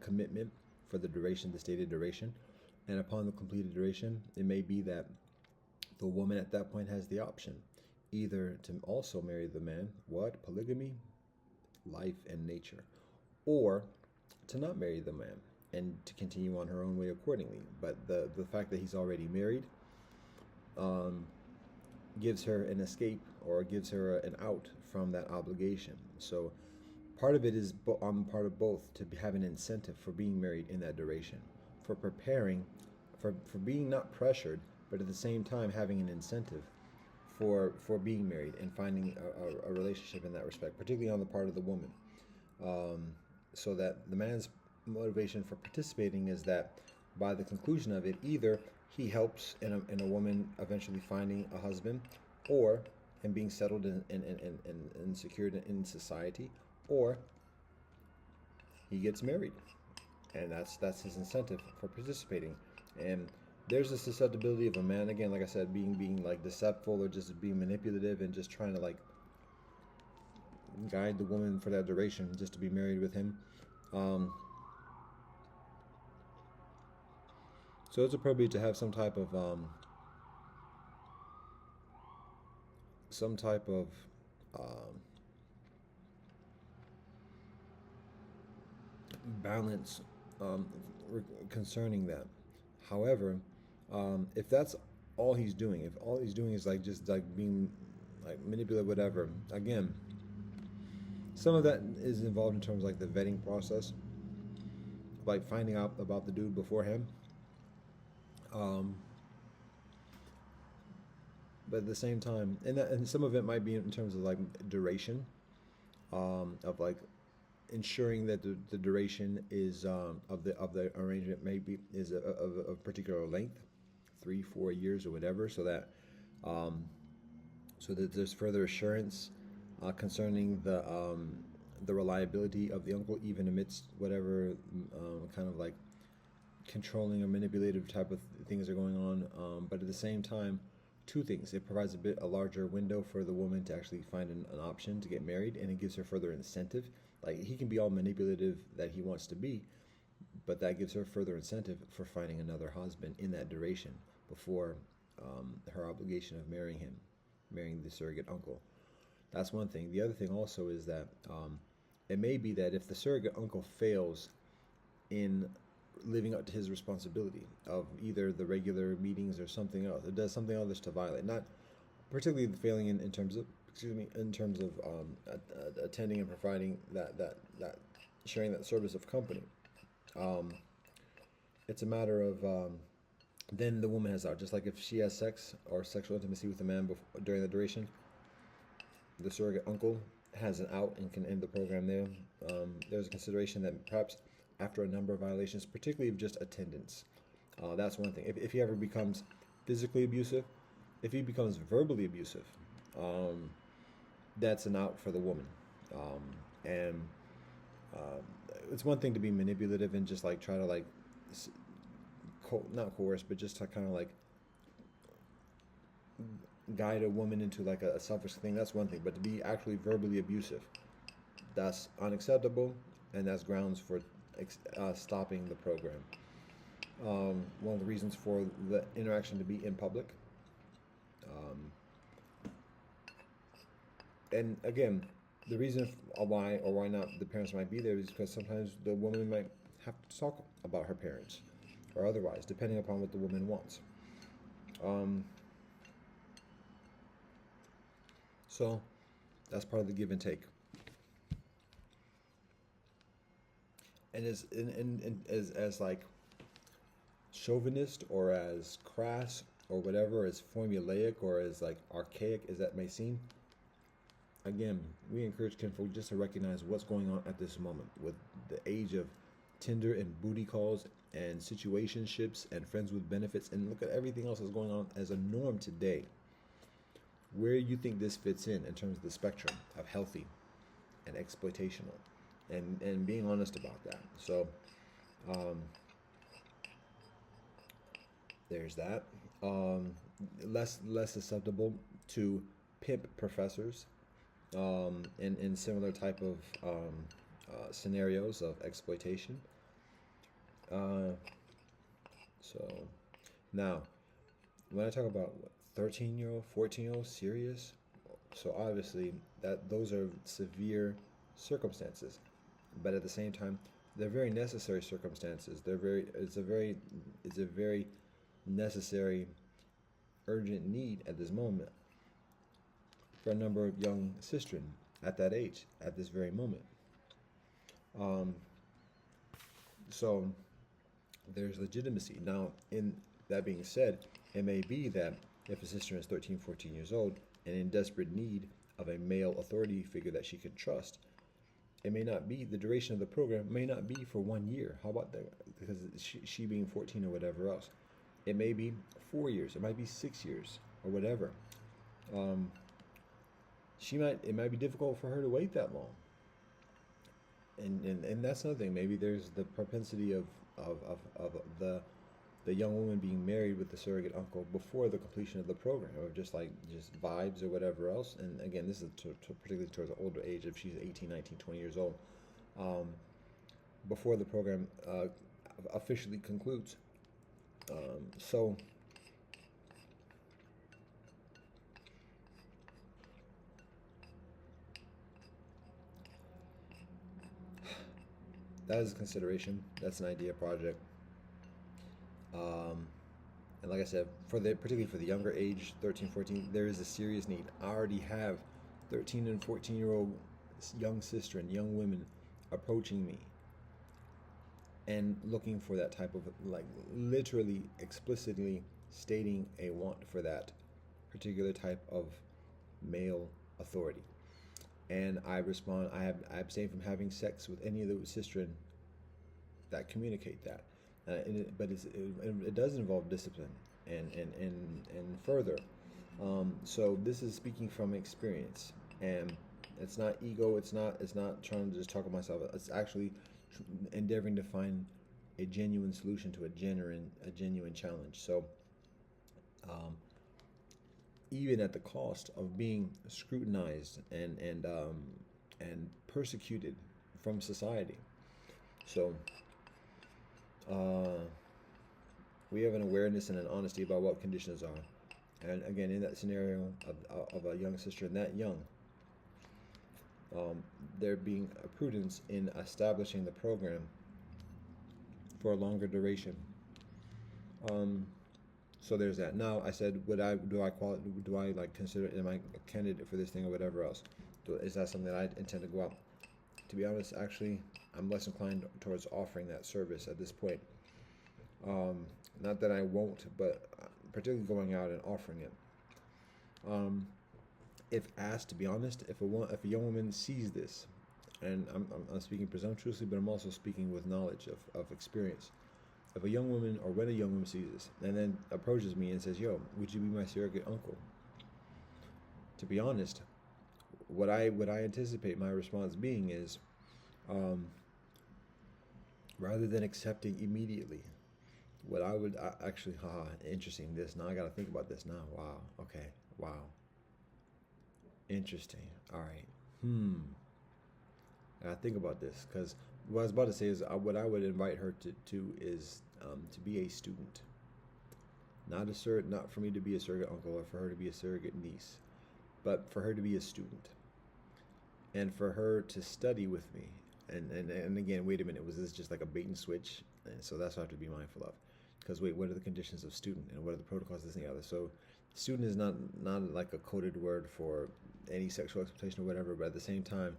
commitment for the duration, the stated duration. And upon the completed duration, it may be that the woman at that point has the option either to also marry the man, polygamy, life and nature, or to not marry the man and to continue on her own way accordingly. But the fact that he's already married gives her an escape or gives her an out from that obligation. So part of it is on the part of both to have an incentive for being married in that duration, for preparing, for being not pressured, but at the same time having an incentive for being married and finding a relationship in that respect, particularly on the part of the woman. So that the man's motivation for participating is that by the conclusion of it, either he helps in a woman eventually finding a husband, or in being settled and secured in society, or he gets married, and that's his incentive for participating. And there's a susceptibility of a man, again, like I said, being like deceptive or just being manipulative and just trying to like guide the woman for that duration just to be married with him. So it's appropriate to have some type of balance concerning that. However, if that's all he's doing, if all he's doing is like just like being like manipulative, whatever, again, some of that is involved in terms of like the vetting process, like finding out about the dude beforehand. Um, but at the same time, and some of it might be in terms of like duration, of like ensuring that the duration is of the arrangement maybe is of a particular length, 3 4 years or whatever, um, so that there's further assurance concerning the reliability of the uncle, even amidst whatever kind of like controlling or manipulative type of things are going on. But at the same time, two things: it provides a larger window for the woman to actually find an option to get married, and it gives her further incentive. Like he can be all manipulative that he wants to be, but that gives her further incentive for finding another husband in that duration before her obligation of marrying him, marrying the surrogate uncle. That's one thing. The other thing also is that it may be that if the surrogate uncle fails in living up to his responsibility of either the regular meetings or something else, it does something else to violate, not particularly failing in terms of, excuse me, in terms of attending and providing that sharing that service of company. Um, it's a matter of then the woman has out. Just like if she has sex or sexual intimacy with a man during the duration, the surrogate uncle has an out and can end the program there. There's a consideration that perhaps after a number of violations, particularly of just attendance, that's one thing. If he ever becomes physically abusive, if he becomes verbally abusive, um, that's an out for the woman. And um, it's one thing to be manipulative and just like try to like not coerce, but just to kind of like guide a woman into like a selfish thing. That's one thing, but to be actually verbally abusive, that's unacceptable, and that's grounds for stopping the program. One of the reasons for the interaction to be in public. Um, and again, the reason why or why not the parents might be there is because sometimes the woman might have to talk about her parents or otherwise, depending upon what the woman wants. Um, so that's part of the give and take. And as like chauvinist or as crass or whatever, as formulaic or as like archaic as that may seem, again, we encourage kinfolk just to recognize what's going on at this moment with the age of Tinder and booty calls and situationships and friends with benefits, and look at everything else that's going on as a norm today. Where you think this fits in terms of the spectrum of healthy and exploitational, and being honest about that. So um, there's that. Um, less susceptible to pimp professors in similar type of scenarios of exploitation. Uh, so now, when I talk about 13-year-old, 14-year-old, serious, so obviously that those are severe circumstances, but at the same time, they're very necessary circumstances. It's a very necessary, urgent need at this moment for a number of young sistren at that age, at this very moment. Um, so there's legitimacy. Now, in that being said, it may be that if a sister is 13, 14 years old and in desperate need of a male authority figure that she can trust, it may not be, the duration of the program may not be for 1 year. How about that? Because she being 14 or whatever else. It may be 4 years, it might be 6 years or whatever. Um, it might be difficult for her to wait that long. And that's another thing. Maybe there's the propensity of the young woman being married with the surrogate uncle before the completion of the program, or just vibes or whatever else. And again, this is particularly towards the older age, if she's 18, 19, 20 years old, before the program officially concludes. So that is a consideration. That's an idea project. Um, And like I said, particularly for the younger age, 13, 14, there is a serious need. I already have 13 and 14-year-old young sister and young women approaching me and looking for that type of, like, literally explicitly stating a want for that particular type of male authority. And I respond, I abstain from having sex with any of the sistren that communicate that. But it does involve discipline and further. So this is speaking from experience, and it's not ego. It's not trying to just talk about myself. It's actually endeavoring to find a genuine solution to a genuine challenge. So, even at the cost of being scrutinized and persecuted from society. So, we have an awareness and an honesty about what conditions are. And again, in that scenario of a young sister and that young, there being a prudence in establishing the program for a longer duration. So there's that. Now, I said, do I like consider, am I a candidate for this thing or whatever else? Is that something that I intend to go out? To be honest, actually, I'm less inclined towards offering that service at this point. Not that I won't, but particularly going out and offering it. If asked, to be honest, if a young woman sees this, and I'm speaking presumptuously, but I'm also speaking with knowledge of experience. If a young woman, or when a young woman sees this, and then approaches me and says, "Yo, would you be my surrogate uncle?" To be honest, what I anticipate my response being is, rather than accepting immediately, what I would actually, interesting. This now I got to think about this now. Wow. Okay. Wow. Interesting. All right. I think about this, because what I was about to say is what I would invite her to is to be a student, not for me to be a surrogate uncle or for her to be a surrogate niece, but for her to be a student, and for her to study with me. And again, wait a minute, was this just like a bait and switch? And so that's what I have to be mindful of, because wait, what are the conditions of student and what are the protocols, this and the other? So student is not like a coded word for any sexual exploitation or whatever, but at the same time,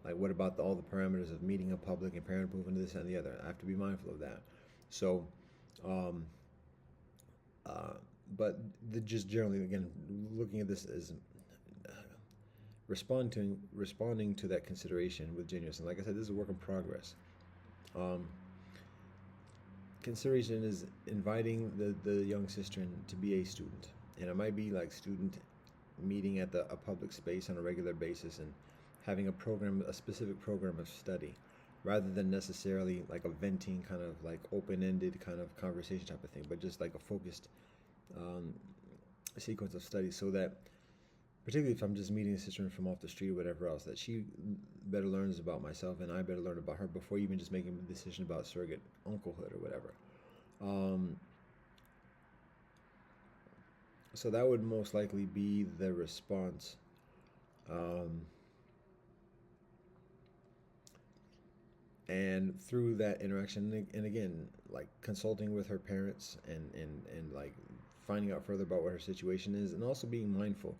like, what about all the parameters of meeting in public and parent approval and this and the other? I have to be mindful of that. So, but just generally, again, looking at this as responding to that consideration with genuineness. And like I said, this is a work in progress. Consideration is inviting the young sister to be a student, and it might be like student meeting at a public space on a regular basis and having a specific program of study, rather than necessarily like a venting kind of like open-ended kind of conversation type of thing, but just like a focused sequence of study, so that particularly if I'm just meeting a sister from off the street or whatever else, that she better learns about myself and I better learn about her before even just making a decision about surrogate unclehood or whatever. So that would most likely be the response. And through that interaction, and again, like consulting with her parents and like finding out further about what her situation is, and also being mindful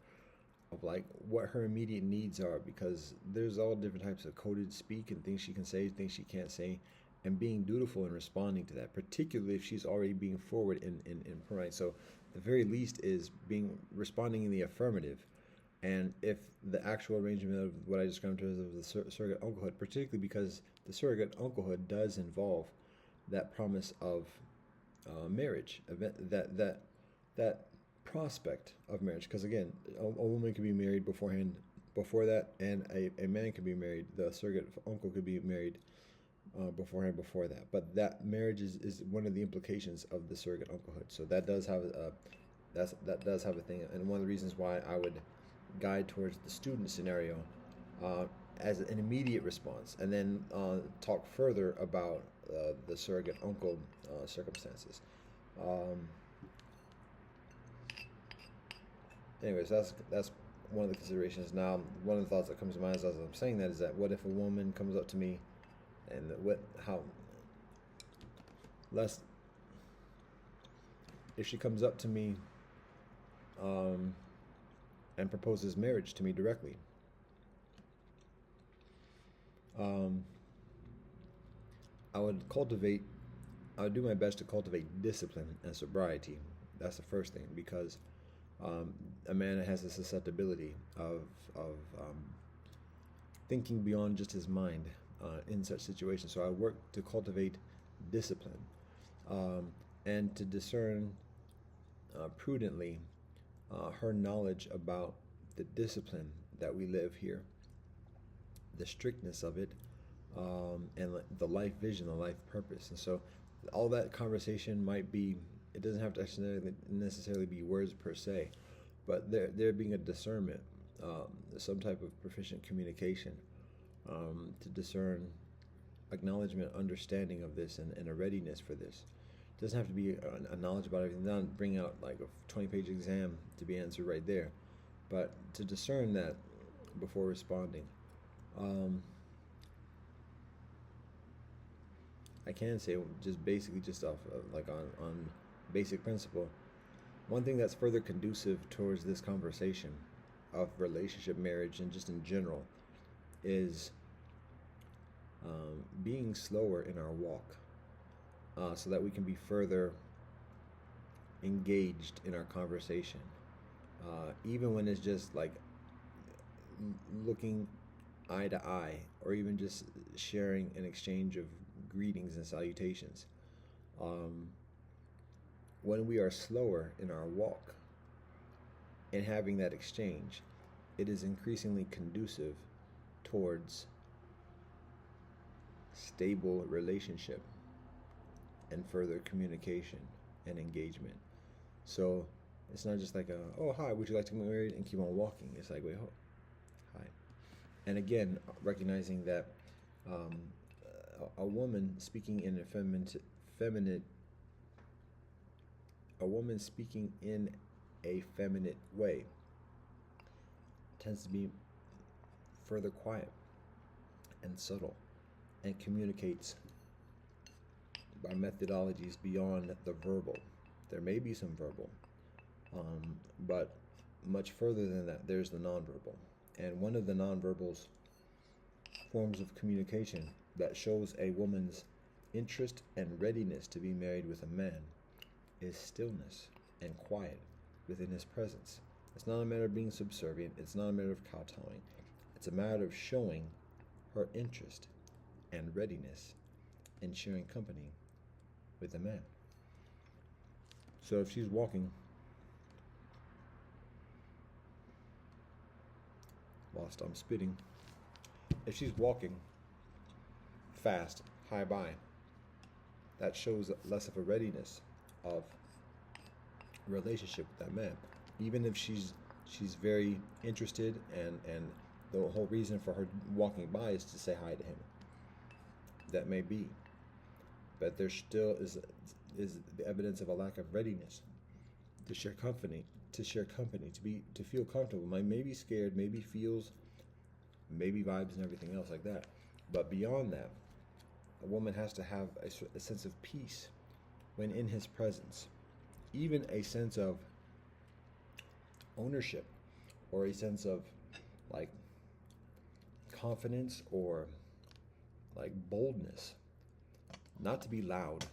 of like what her immediate needs are, because there's all different types of coded speak and things she can say, things she can't say, and being dutiful in responding to that, particularly if she's already being forward in right. So the very least is responding in the affirmative. And if the actual arrangement of what I described as the surrogate unclehood, particularly because the surrogate unclehood does involve that promise of marriage, that prospect of marriage. Because again, a woman could be married before that, and a man could be married. The surrogate uncle could be married beforehand, before that. But that marriage is one of the implications of the surrogate unclehood. So that does have that does have a thing, and one of the reasons why I would guide towards the student scenario as an immediate response, and then talk further about the surrogate uncle circumstances. Anyways, that's one of the considerations. Now, one of the thoughts that comes to mind as I'm saying that is that what if a woman comes up to me, and how less if she comes up to me um, and proposes marriage to me directly, um, I would cultivate, I would do my best to cultivate discipline and sobriety. That's the first thing, because a man has a susceptibility of thinking beyond just his mind in such situations. So I work to cultivate discipline um, and to discern prudently her knowledge about the discipline that we live here, the strictness of it, and the life vision, the life purpose. And so all that conversation might be, it doesn't have to necessarily be words per se, but there being a discernment, some type of proficient communication to discern acknowledgement, understanding of this, and a readiness for this. It doesn't have to be a knowledge about everything. Not bring out like a 20-page exam to be answered right there, but to discern that before responding. I can say just basically just off like on basic principle. One thing that's further conducive towards this conversation of relationship, marriage, and just in general is being slower in our walk, so that we can be further engaged in our conversation, even when it's just like looking eye to eye, or even just sharing an exchange of greetings and salutations. When we are slower in our walk and having that exchange, it is increasingly conducive towards stable relationship and further communication and engagement. So it's not just like oh hi, would you like to get married, and keep on walking. It's like, wait, hi. And again, recognizing that a woman speaking in a feminine, a woman speaking in a feminine way tends to be further quiet and subtle, and communicates by methodologies beyond the verbal. There may be some verbal, but much further than that, there's the nonverbal. And one of the nonverbals forms of communication that shows a woman's interest and readiness to be married with a man is stillness and quiet within his presence. It's not a matter of being subservient. It's not a matter of kowtowing. It's a matter of showing her interest and readiness in sharing company with a man. So if she's walking whilst I'm spitting, if she's walking fast, high by, that shows less of a readiness of relationship with that man. Even if she's very interested, and the whole reason for her walking by is to say hi to him. That may be, but there still is the evidence of a lack of readiness to share company, to feel comfortable. Maybe scared, maybe feels, maybe vibes and everything else like that. But beyond that, a woman has to have a sense of peace when in his presence, even a sense of ownership, or a sense of like confidence, or like boldness, not to be loud,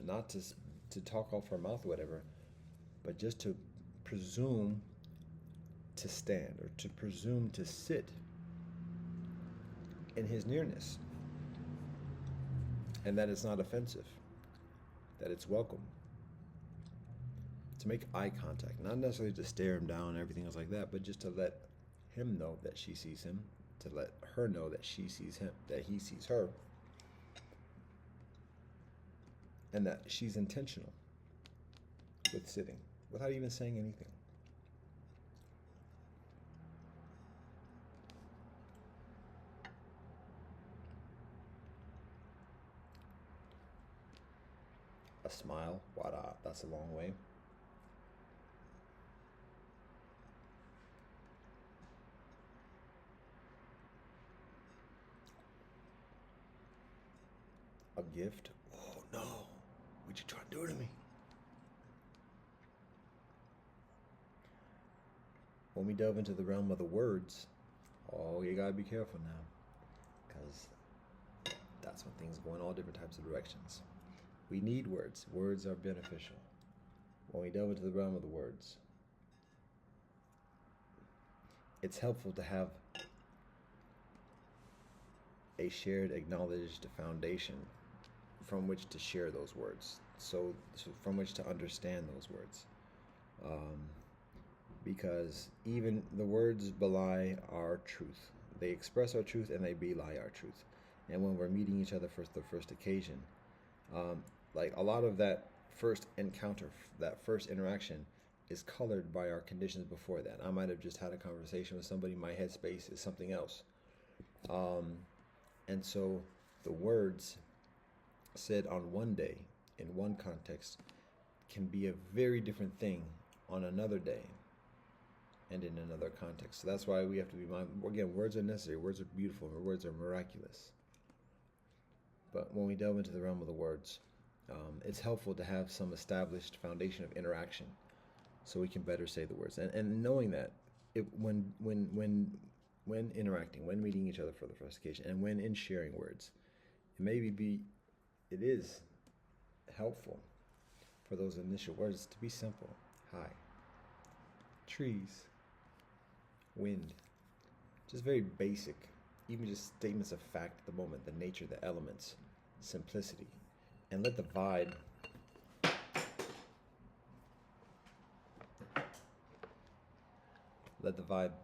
not to talk off her mouth or whatever, but just to presume to stand, or to presume to sit in his nearness, and that it's not offensive, that it's welcome. To make eye contact, not necessarily to stare him down and everything else like that, but just to let him know that she sees him, to let her know that she sees him, that he sees her, and that she's intentional with sitting without even saying anything. A smile, that's a long way. A gift. Oh no, what you trying to do to me? when we delve into the realm of the words, oh, you gotta be careful now, because that's when things go in all different types of directions. We need words. Words are beneficial. When we delve into the realm of the words, it's helpful to have a shared, acknowledged foundation from which to share those words, so from which to understand those words. Because even the words belie our truth. They express our truth and they belie our truth. And when we're meeting each other for the first occasion, like a lot of that first encounter, that first interaction, is colored by our conditions before that. I might have just had a conversation with somebody. My headspace is something else. And so the words said on one day in one context can be a very different thing on another day and in another context. So that's why we have to be mindful. Again, words are necessary. Words are beautiful. Words are miraculous. But when we delve into the realm of the words, it's helpful to have some established foundation of interaction so we can better say the words. And knowing that when interacting, when meeting each other for the first occasion, and when in sharing words, it is helpful for those initial words to be simple. Hi. Trees. Wind. Just very basic. Even just statements of fact at the moment, the nature, the elements, simplicity. And let the vibe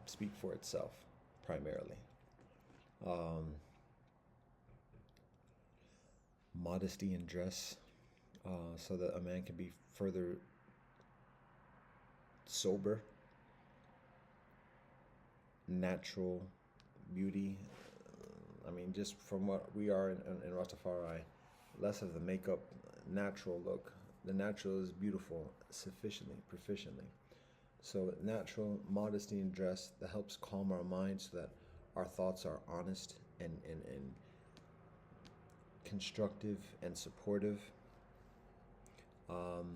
speak for itself, primarily. Modesty in dress, so that a man can be further sober. Natural beauty. I mean, just from what we are in Rastafari, less of the makeup, natural look. The natural is beautiful sufficiently, proficiently. So natural modesty in dress that helps calm our minds so that our thoughts are honest and constructive and supportive. And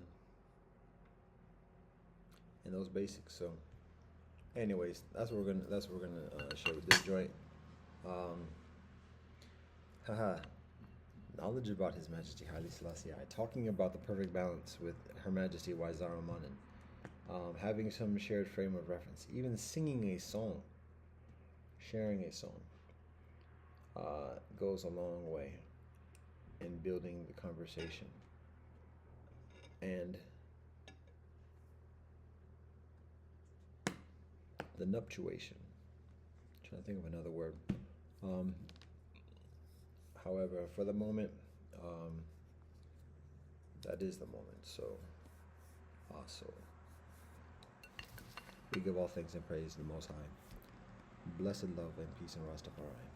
those basics. So anyways, that's what we're gonna share with this joint. Knowledge about His Majesty Haile Selassie I, talking about the perfect balance with Her Majesty Waizara Manen, having some shared frame of reference, even singing a song, sharing a song, goes a long way in building the conversation. And the nuptiation. I'm trying to think of another word. However, for the moment, that is the moment. So, we give all thanks and praise to the Most High. Blessed love and peace in Rastafari.